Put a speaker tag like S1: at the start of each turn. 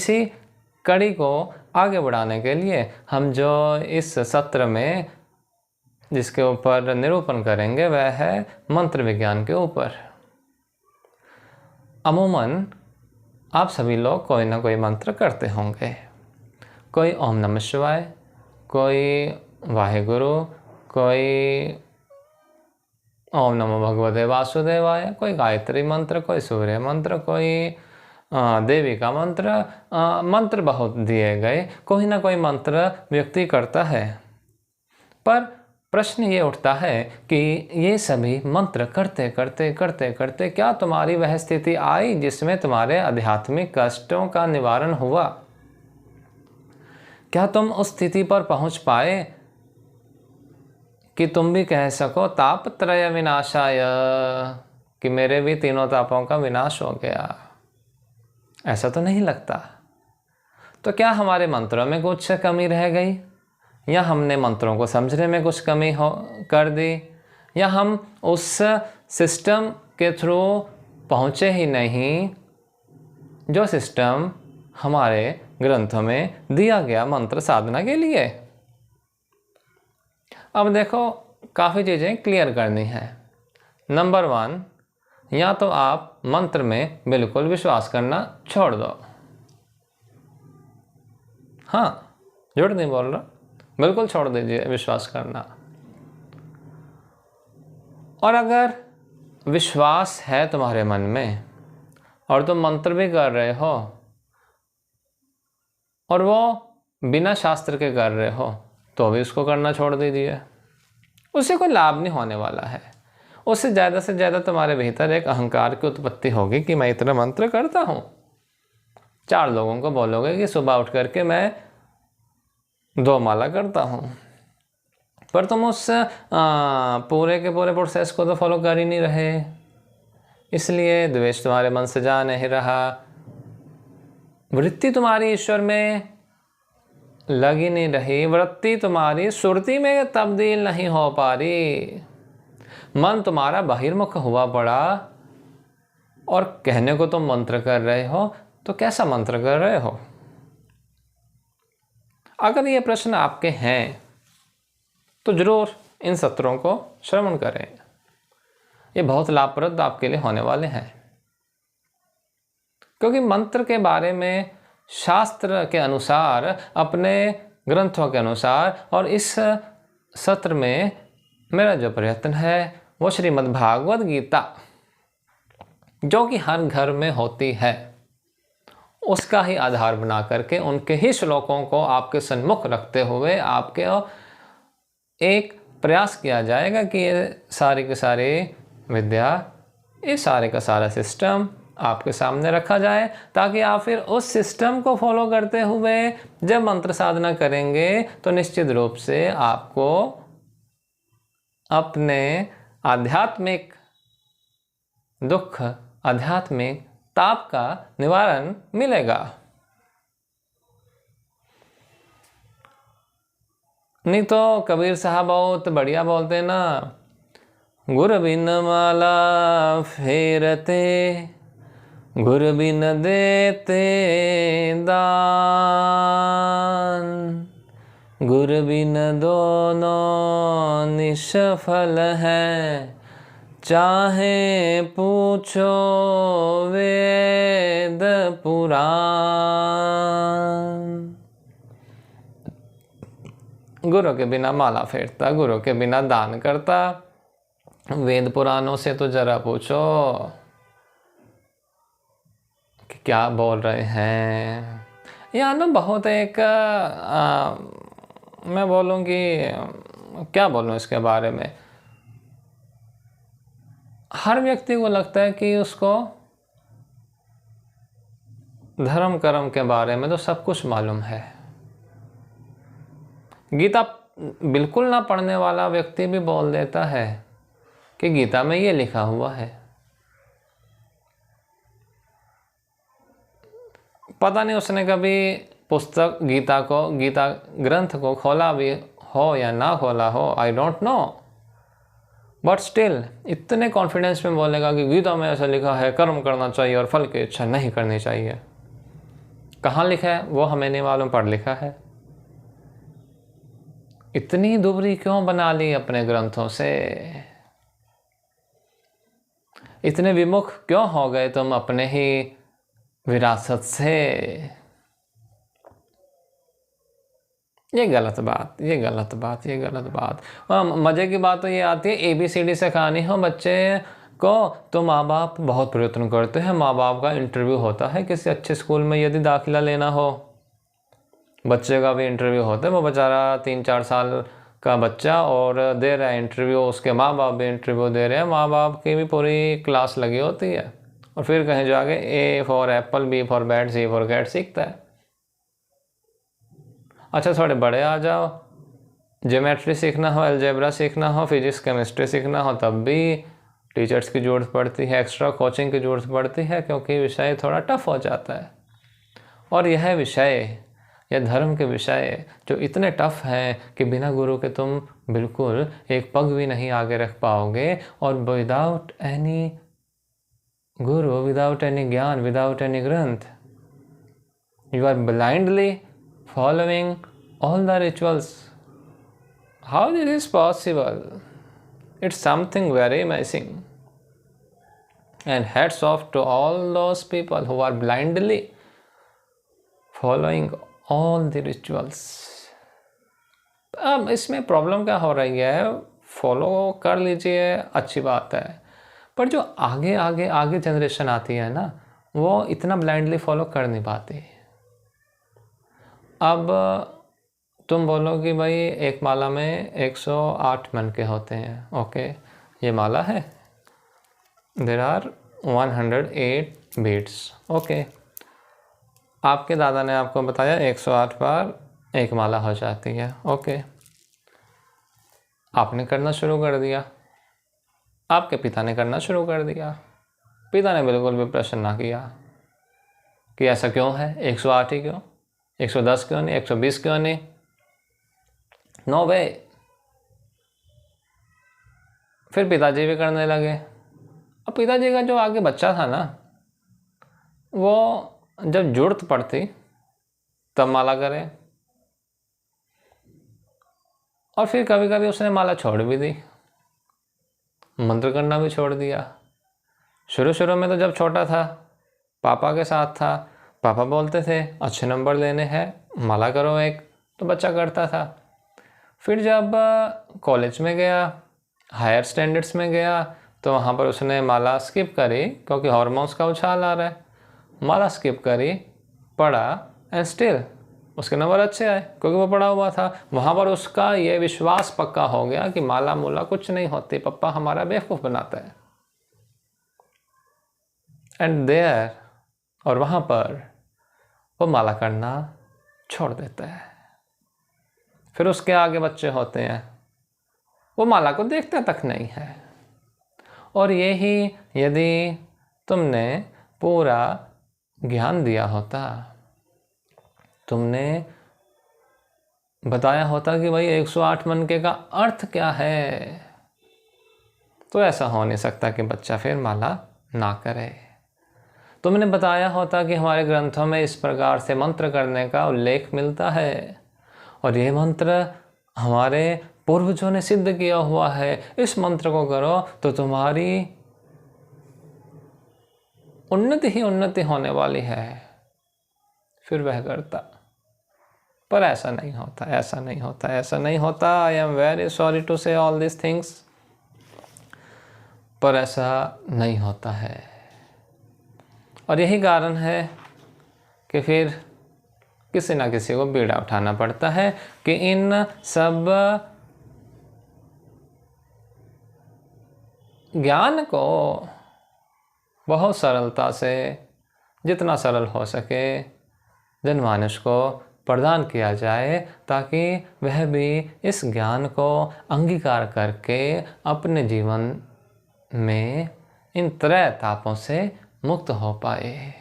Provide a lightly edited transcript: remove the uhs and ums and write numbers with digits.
S1: इसी कड़ी को आगे बढ़ाने के लिए हम जो इस सत्र में जिसके ऊपर निरूपण करेंगे वह है मंत्र विज्ञान के ऊपर। अमूमन आप सभी लोग कोई ना कोई मंत्र करते होंगे। कोई ओम नमः शिवाय, कोई वाहेगुरु, कोई ओम नमो भगवते वासुदेवाय, कोई गायत्री मंत्र, कोई सूर्य मंत्र, कोई देवी का मंत्र। मंत्र बहुत दिए गए, कोई ना कोई मंत्र व्यक्ति करता है। पर प्रश्न ये उठता है कि ये सभी मंत्र करते करते करते करते क्या तुम्हारी वह स्थिति आई जिसमें तुम्हारे आध्यात्मिक कष्टों का निवारण हुआ? क्या तुम उस स्थिति पर पहुंच पाए कि तुम भी कह सको तापत्रय विनाशाय, कि मेरे भी तीनों तापों का विनाश हो गया? ऐसा तो नहीं लगता। तो क्या हमारे मंत्रों में कुछ कमी रह गई, या हमने मंत्रों को समझने में कुछ कमी कर दी, या हम उस सिस्टम के थ्रू पहुँचे ही नहीं जो सिस्टम हमारे ग्रंथों में दिया गया मंत्र साधना के लिए? अब देखो, काफ़ी चीज़ें क्लियर करनी है। नंबर 1, या तो आप मंत्र में बिल्कुल विश्वास करना छोड़ दो। हाँ, झूठ नहीं बोल रहा, बिल्कुल छोड़ दीजिए विश्वास करना। और अगर विश्वास है तुम्हारे मन में और तुम मंत्र भी कर रहे हो और वो बिना शास्त्र के कर रहे हो, तो भी उसको करना छोड़ दीजिए। उससे कोई लाभ नहीं होने वाला है। उससे ज़्यादा से ज़्यादा तुम्हारे भीतर एक अहंकार की उत्पत्ति होगी कि मैं इतना मंत्र करता हूँ। 4 लोगों को बोलोगे कि सुबह उठ करके मैं 2 माला करता हूँ, पर तुम उस पूरे के पूरे प्रोसेस को तो फॉलो कर ही नहीं रहे, इसलिए द्वेष तुम्हारे मन से जा नहीं रहा। वृत्ति तुम्हारी ईश्वर में लग ही नहीं रही, वृत्ति तुम्हारी सुरति में तब्दील नहीं हो पा रही। मन तुम्हारा बहिर्मुख हुआ पड़ा और कहने को तुम मंत्र कर रहे हो, तो कैसा मंत्र कर रहे हो? अगर ये प्रश्न आपके हैं तो जरूर इन सत्रों को श्रवण करें। ये बहुत लाभप्रद आपके लिए होने वाले हैं, क्योंकि मंत्र के बारे में शास्त्र के अनुसार, अपने ग्रंथों के अनुसार और इस सत्र में मेरा जो प्रयत्न है वो श्रीमद् भागवत गीता, जो कि हर घर में होती है, उसका ही आधार बना करके उनके ही श्लोकों को आपके सन्मुख रखते हुए आपके एक प्रयास किया जाएगा कि ये सारी की सारी विद्या, ये सारे का सारा सिस्टम आपके सामने रखा जाए, ताकि आप फिर उस सिस्टम को फॉलो करते हुए जब मंत्र साधना करेंगे तो निश्चित रूप से आपको अपने आध्यात्मिक दुख, आध्यात्मिक ताप का निवारण मिलेगा। नहीं तो कबीर साहब बहुत बढ़िया बोलते ना, गुर बिन माला फेरते, गुर बिन देते दान, गुर बिन दोनों निष्फल है, चाहे पूछो वेद पुराण। गुरु के बिना माला फेरता, गुरु के बिना दान करता, वेद पुराणों से तो जरा पूछो कि क्या बोल रहे हैं। यहाँ ना बहुत एक मैं बोलूँगी, क्या बोलूँ इसके बारे में, हर व्यक्ति को लगता है कि उसको धर्म कर्म के बारे में तो सब कुछ मालूम है। गीता बिल्कुल ना पढ़ने वाला व्यक्ति भी बोल देता है कि गीता में ये लिखा हुआ है। पता नहीं उसने कभी पुस्तक गीता ग्रंथ को खोला भी हो या ना खोला हो, I don't know, but still इतने कॉन्फिडेंस में बोलेगा कि गीता में ऐसा लिखा है, कर्म करना चाहिए और फल की इच्छा नहीं करनी चाहिए। कहाँ लिखा है वो हमें नहीं मालूम, पढ़ लिखा है। इतनी दुबरी क्यों बना ली अपने ग्रंथों से? इतने विमुख क्यों हो गए तुम अपने ही विरासत से? ये गलत बात, ये गलत बात, ये गलत बात। मज़े की बात तो ये आती है, ABCD से कहानी हो बच्चे को तो माँ बाप बहुत प्रयत्न करते हैं। माँ बाप का इंटरव्यू होता है किसी अच्छे स्कूल में यदि दाखिला लेना हो, बच्चे का भी इंटरव्यू होता है। वो बेचारा 3-4 साल का बच्चा और दे रहा है इंटरव्यू, उसके माँ बाप भी इंटरव्यू दे रहे हैं, माँ बाप की भी पूरी क्लास लगी होती है। और फिर कहीं जाके A for apple, B for bat, C for cat सीखता है। अच्छा थोड़े बड़े आ जाओ, ज्योमेट्री सीखना हो, अलजेब्रा सीखना हो, फिजिक्स केमिस्ट्री सीखना हो, तब भी टीचर्स की ज़रूरत पड़ती है, एक्स्ट्रा कोचिंग की ज़रूरत पड़ती है, क्योंकि विषय थोड़ा टफ हो जाता है। और यह विषय या धर्म के विषय जो इतने टफ हैं कि बिना गुरु के तुम बिल्कुल एक पग भी नहीं आगे रख पाओगे। और without any guru, without any gyan, without any granth, you are blindly following all the rituals. How this is possible? It's something very amazing. And hats off to all those people who are blindly following all the rituals. अब इसमें problem क्या हो रही है? Follow कर लीजिए, अच्छी बात है, पर जो आगे आगे आगे जनरेशन आती है ना, वो इतना ब्लाइंडली फॉलो कर नहीं पाती। अब तुम बोलो कि भाई एक माला में 108 मन के होते हैं, ओके, ये माला है, देयर आर 108 बीट्स, ओके। आपके दादा ने आपको बताया 108 बार एक माला हो जाती है, ओके। आपने करना शुरू कर दिया, आपके पिता ने करना शुरू कर दिया, पिता ने बिल्कुल भी प्रश्न ना किया कि ऐसा क्यों है, 108 ही क्यों, 110 क्यों नहीं, 120 क्यों नहीं? नो वे। फिर पिताजी भी करने लगे। अब पिताजी का जो आगे बच्चा था ना, वो जब जरूरत पड़ती तब माला करे, और फिर कभी कभी उसने माला छोड़ भी दी, मंत्र करना भी छोड़ दिया। शुरू शुरू में तो जब छोटा था, पापा के साथ था, पापा बोलते थे अच्छे नंबर लेने हैं, माला करो एक, तो बच्चा करता था। फिर जब कॉलेज में गया, हायर स्टैंडर्ड्स में गया, तो वहाँ पर उसने माला स्किप करी, क्योंकि हार्मोन्स का उछाल आ रहा है। माला स्किप करी, पढ़ा, एंड स्टिल उसके नंबर अच्छे आए, क्योंकि वो पढ़ा हुआ था। वहाँ पर उसका ये विश्वास पक्का हो गया कि माला मूला कुछ नहीं होती, पप्पा हमारा बेवकूफ़ बनाता है। एंड देयर, और वहाँ पर वो माला करना छोड़ देता है। फिर उसके आगे बच्चे होते हैं, वो माला को देखते तक नहीं है। और यही यदि तुमने पूरा ज्ञान दिया होता, तुमने बताया होता कि भाई 108 मनके का अर्थ क्या है, तो ऐसा हो नहीं सकता कि बच्चा फिर माला ना करे। तुमने बताया होता कि हमारे ग्रंथों में इस प्रकार से मंत्र करने का उल्लेख मिलता है, और ये मंत्र हमारे पूर्वजों ने सिद्ध किया हुआ है, इस मंत्र को करो तो तुम्हारी उन्नति ही उन्नति होने वाली है, फिर वह करता। पर ऐसा नहीं होता, ऐसा नहीं होता, ऐसा नहीं होता। I am very sorry to say all this things, पर ऐसा नहीं होता है। और यही कारण है कि फिर किसी ना किसी को बीड़ा उठाना पड़ता है कि इन सब ज्ञान को बहुत सरलता से, जितना सरल हो सके, जनमानस को प्रदान किया जाए, ताकि वह भी इस ज्ञान को अंगीकार करके अपने जीवन में इन त्रय तापों से मुक्त हो पाए।